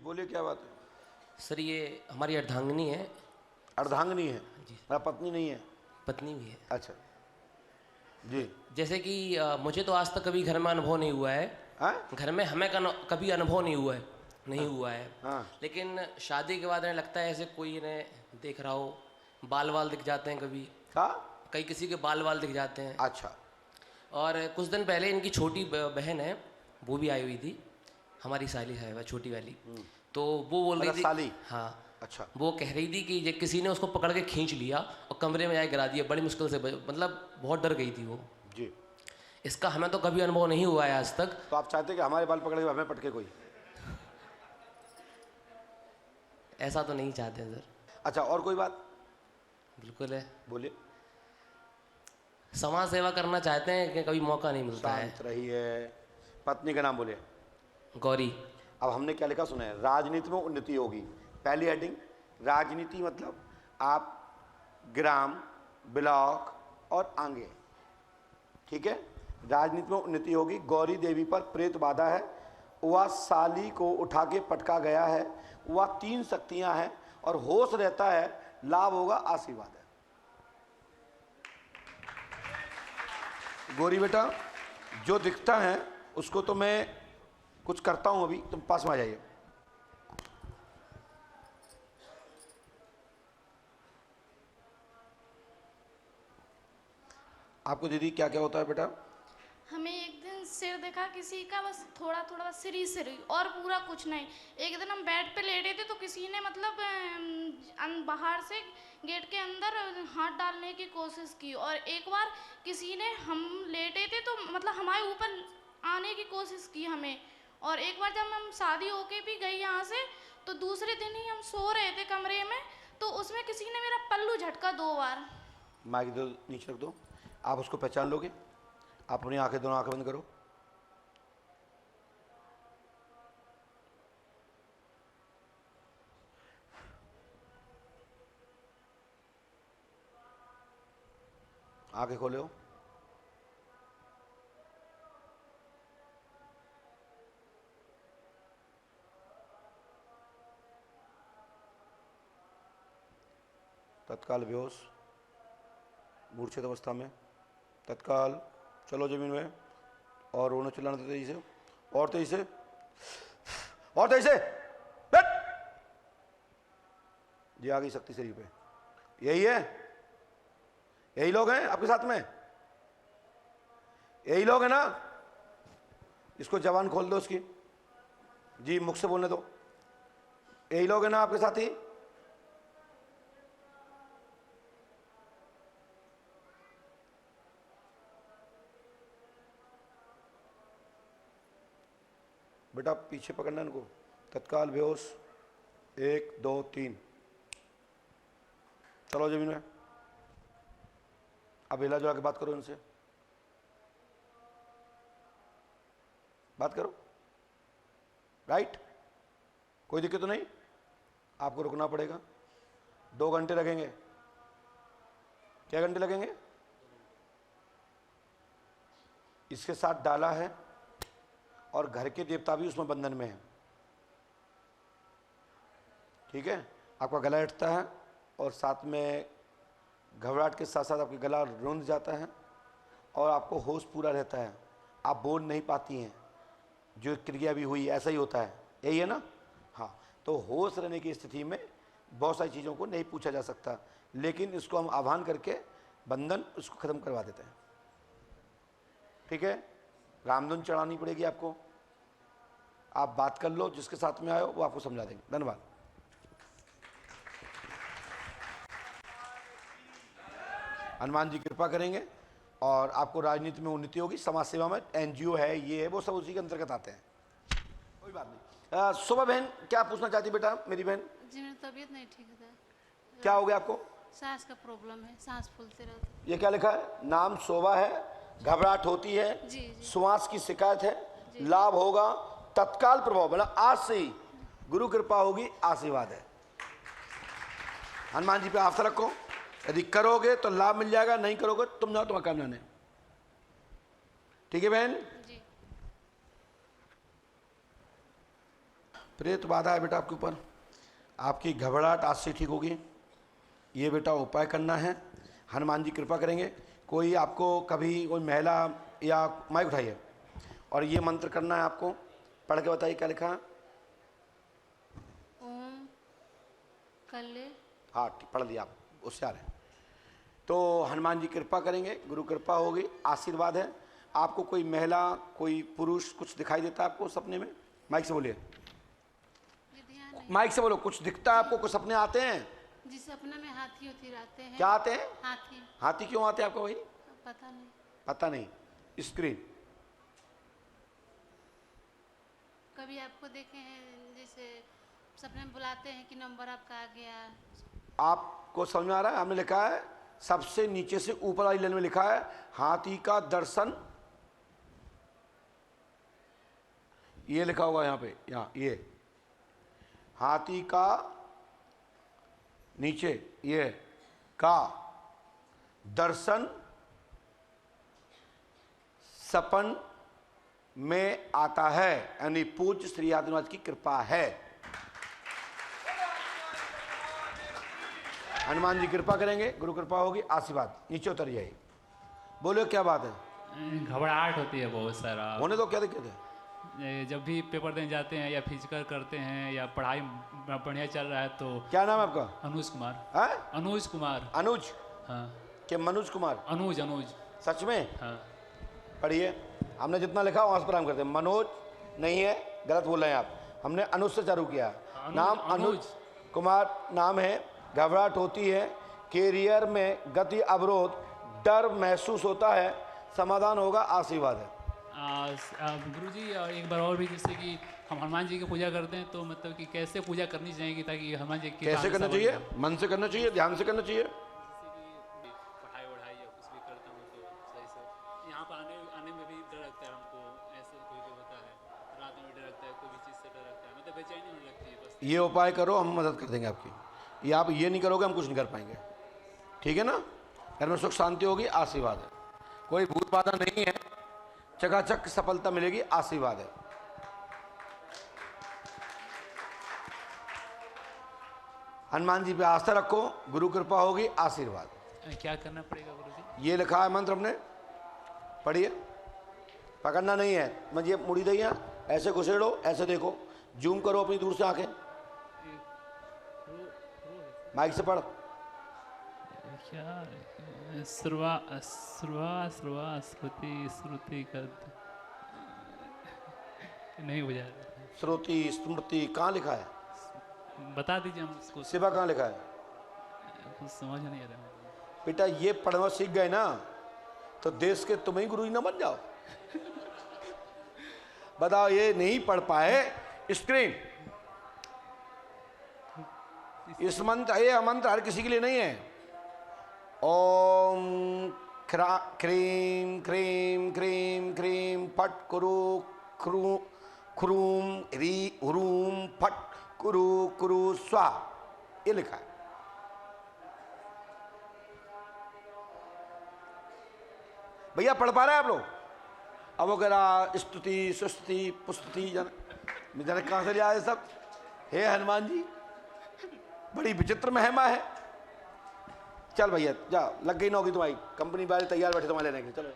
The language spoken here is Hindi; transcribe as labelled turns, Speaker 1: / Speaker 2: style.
Speaker 1: बोलिए क्या बात है।
Speaker 2: सर ये हमारी अर्धांगिनी है।
Speaker 1: अर्धांगिनी है
Speaker 2: जी।
Speaker 1: पत्नी नहीं है?
Speaker 2: पत्नी भी है।
Speaker 1: अच्छा जी।
Speaker 2: जैसे कि मुझे तो आज तक कभी घर में अनुभव नहीं हुआ है। घर में हमें कभी अनुभव नहीं हुआ है, नहीं हुआ है।
Speaker 1: हाँ।
Speaker 2: लेकिन शादी के बाद इन्हें लगता है ऐसे कोई इन्हें देख रहा हो, बाल वाल दिख जाते हैं कभी।
Speaker 1: हाँ।
Speaker 2: कई किसी के बाल वाल दिख जाते हैं।
Speaker 1: अच्छा।
Speaker 2: और कुछ दिन पहले इनकी छोटी बहन है, वो भी आई हुई थी, हमारी साली है वह छोटी वाली। तो वो बोल रही थी,
Speaker 1: साली?
Speaker 2: हाँ।
Speaker 1: अच्छा।
Speaker 2: वो कह रही थी कि किसी ने उसको पकड़ के खींच लिया और कमरे में आए गिरा दिया, बड़ी मुश्किल से, मतलब बहुत डर गई थी वो।
Speaker 1: जी।
Speaker 2: इसका हमें तो कभी अनुभव नहीं हुआ है आज तक।
Speaker 1: तो आप चाहते कि हमारे बाल पकड़ के हमें पटके कोई?
Speaker 2: ऐसा तो नहीं चाहते हैं सर।
Speaker 1: अच्छा, और कोई बात?
Speaker 2: बिल्कुल है।
Speaker 1: बोलिए।
Speaker 2: समाज सेवा करना चाहते हैं कि कभी मौका नहीं मिलता है।
Speaker 1: शांत रहिए। पत्नी का नाम बोलिए।
Speaker 2: गौरी।
Speaker 1: अब हमने क्या लिखा सुना है? राजनीति में उन्नति होगी। पहली हेडिंग, राजनीति मतलब आप ग्राम, ब्लॉक और आगे, ठीक है। राजनीति में उन्नति होगी। गौरी देवी पर प्रेत बाधा है, वह साली को उठा के पटका गया है, वह 3 शक्तियां हैं और होश रहता है, लाभ होगा, आशीर्वाद है। गौरी बेटा, जो दिखता है उसको तो मैं कुछ करता हूं, अभी तुम पास में आ जाइए। आपको दीदी क्या क्या होता है बेटा?
Speaker 3: हमें एक दिन सिर देखा किसी का, बस थोड़ा थोड़ा सिर ही सिर और पूरा कुछ नहीं। एक दिन हम बेड पे लेटे थे तो किसी ने मतलब बाहर से गेट के अंदर हाथ डालने की कोशिश की, और एक बार किसी ने, हम लेटे थे तो मतलब हमारे ऊपर आने की कोशिश की हमें। और एक बार जब हम शादी होके भी गई यहाँ से, तो दूसरे दिन ही हम सो रहे थे कमरे में, तो उसमें किसी ने मेरा पल्लू झटका 2 बार।
Speaker 1: माइक दो, नीचे रख दो। आप उसको पहचान लोगे? आप अपनी आंखें, दोनों आंखें बंद करो। आंखें खोले हो। तत्काल बेहोश, मूर्छित अवस्था में, तत्काल चलो जमीन में, और रोना चिल्लाना तेजी से, और तेजी से, और तेजी से, बैठ। जी आ गई शक्ति शरीर पे। यही है, यही लोग हैं आपके साथ में, यही लोग हैं ना? इसको जबान खोल दो उसकी, जी मुख से बोलने दो। यही लोग हैं ना आपके साथी? बेटा पीछे पकड़ना इनको। तत्काल बेहोश, 1 2 3, चलो जमीन में। अब हिला जुला के बात करो इनसे, बात करो। राइट? कोई दिक्कत तो नहीं? आपको रुकना पड़ेगा, 2 घंटे लगेंगे। क्या घंटे लगेंगे? इसके साथ डाला है और घर के देवता भी उसमें बंधन में है, ठीक है। आपका गला उठता है और साथ में घबराहट के साथ साथ आपका गला रुंध जाता है और आपको होश पूरा रहता है, आप बोल नहीं पाती हैं। जो क्रिया भी हुई ऐसा ही होता है, यही है ना? हाँ। तो होश रहने की स्थिति में बहुत सारी चीज़ों को नहीं पूछा जा सकता, लेकिन इसको हम आह्वान करके बंधन उसको ख़त्म करवा देते हैं, ठीक है। रामधुन चढ़ानी पड़ेगी आपको, आप बात कर लो, जिसके साथ में आए हो वो आपको समझा देंगे। धन्यवाद। हनुमान जी कृपा करेंगे और आपको राजनीति में उन्नति होगी, समाज सेवा में, एनजीओ है, ये है, वो सब उसी के अंतर्गत आते हैं, कोई बात नहीं। शोभा बहन क्या पूछना चाहती बेटा मेरी बहन?
Speaker 4: जी मेरी तबीयत नहीं ठीक है।
Speaker 1: क्या हो गया आपको?
Speaker 4: सांस का प्रॉब्लम है, सांस फूलते रहते।
Speaker 1: ये क्या लिखा है? नाम शोभा है, घबराहट होती है,
Speaker 4: जी जी।
Speaker 1: श्वास की शिकायत है, लाभ होगा, तत्काल प्रभाव, मतलब आज से ही गुरु कृपा होगी, आशीर्वाद है। हनुमान जी पे आस्था रखो, यदि करोगे तो लाभ मिल जाएगा, नहीं करोगे तुम जाओ तुम्हारा काम जाने, ठीक है बहन?
Speaker 4: जी।
Speaker 1: प्रेत बाधा है बेटा आपके ऊपर, आपकी घबराहट आज से ठीक होगी। ये बेटा उपाय करना है, हनुमान जी कृपा करेंगे। कोई आपको कभी कोई महिला या माइक उठाइए और ये मंत्र करना है आपको, पढ़ के बताइए क्या लिखा है।
Speaker 4: ओम कल्ले
Speaker 1: हाँ पढ़ लिया आप, होशियार है। तो हनुमान जी कृपा करेंगे, गुरु कृपा होगी, आशीर्वाद है। आपको कोई महिला कोई पुरुष कुछ दिखाई देता है आपको सपने में? माइक से बोलिए,
Speaker 4: ये ध्यान नहीं।
Speaker 1: माइक से बोलो। कुछ दिखता है आपको, कुछ सपने आते हैं?
Speaker 4: जी सपने में हाथी होती रहते हैं।
Speaker 1: क्या आते हैं?
Speaker 4: हाथी।
Speaker 1: हाथी क्यों आते हैं आपको भाई?
Speaker 4: पता नहीं।
Speaker 1: पता नहीं। स्क्रीन
Speaker 4: कभी आपको देखे हैं जैसे सपने में बुलाते हैं कि नंबर आपका आ गया।
Speaker 1: आपको समझ में आ रहा है? हमने लिखा है सबसे नीचे से ऊपर वाली लाइन में लिखा है हाथी का दर्शन, ये लिखा होगा यहाँ पे, यहाँ ये हाथी का नीचे ये का दर्शन सपन में आता है, यानी पूज्य श्री आदिनाथ की कृपा है। हनुमान जी कृपा करेंगे, गुरु कृपा होगी, आशीर्वाद। नीचे उतर जाइए, बोलो क्या बात है?
Speaker 5: घबराहट होती है बहुत सारा।
Speaker 1: होने दो, क्या दिक्कत है?
Speaker 5: जब भी पेपर देने जाते हैं या फिजिकल करते हैं या पढ़ाई बढ़िया चल रहा है तो।
Speaker 1: क्या नाम है आपका?
Speaker 5: अनुज कुमार।
Speaker 1: है?
Speaker 5: अनुज कुमार।
Speaker 1: अनुज?
Speaker 5: हाँ।
Speaker 1: के मनोज कुमार?
Speaker 5: अनुज अनुज।
Speaker 1: सच में?
Speaker 5: हाँ।
Speaker 1: पढ़िए, हमने जितना लिखा वहां से प्रारंभ करते हैं। मनोज नहीं है, गलत बोल रहे हैं आप। हमने अनुज से चालू किया। नाम अनुज कुमार नाम है। घबराहट होती है, कैरियर में गति अवरोध, डर महसूस होता है, समाधान होगा, आशीर्वाद है।
Speaker 5: गुरुजी एक बार और भी, जैसे कि हम हनुमान जी की पूजा करते हैं तो मतलब कि कैसे पूजा करनी चाहिए ताकि हनुमान जी की
Speaker 1: कैसे करना चाहिए? मन से करना चाहिए, ध्यान से करना चाहिए।
Speaker 5: पढ़ाई वढ़ाई या कुछ भी करता हूँ तो सही से यहाँ पर आने में भी डर लगता है हमको। ऐसे कोई भी होता है, रात में भी डर लगता है, कोई भी चीज़ से डर लगता है, मतलब बेचैनी होने लगती है बस।
Speaker 1: ये उपाय करो, हम मदद कर देंगे आपकी। ये आप ये नहीं करोगे हम कुछ नहीं कर पाएंगे, ठीक है ना? घर में सुख शांति होगी, आशीर्वाद है। कोई भूत बाधा नहीं है, चकाचक सफलता मिलेगी, आशीर्वाद है। हनुमान जी पे आस्था रखो, गुरु कृपा होगी, आशीर्वाद।
Speaker 5: क्या करना पड़ेगा गुरुजी?
Speaker 1: ये लिखा है मंत्र, हमने पढ़िए, पकड़ना नहीं है। मैं ये मुड़ी दैया, ऐसे घुसेड़ो, ऐसे देखो, जूम करो अपनी दूर से आंखें, माइक से पढ़।
Speaker 5: क्या श्रुवा श्रुवा श्रुवा श्रुति श्रुति का नहीं हो जाएगा।
Speaker 1: श्रुति स्मृति कहाँ लिखा है?
Speaker 5: बता दीजिए हम उसको।
Speaker 1: शिवा कहाँ लिखा है?
Speaker 5: कुछ समझ नहीं आ रहा।
Speaker 1: बेटा ये पढ़ना सीख गए ना तो देश के तुम ही गुरु ही ना बन जाओ। बताओ, ये नहीं पढ़ पाए, स्क्रीन इस मंत्र, ये मंत्र हर किसी के लिए नहीं है। ओम क्रीम क्रीम क्रीम क्रीम फट कुरु क्रू क्रूम री ह्रूम फट कुरु कुरु स्वा, ये लिखा है। भैया पढ़ पा रहे हैं आप लोग? अब वगैरह स्तुति सुस्तुति पुस्तुति जन कहाँ से लिया है सब? हे हनुमान जी, बड़ी विचित्र महिमा है। चल भैया जा, लग गई नौकरी तुम्हारी, कंपनी वाले तैयार बैठे तुम्हारे लेने के लिए, चलो।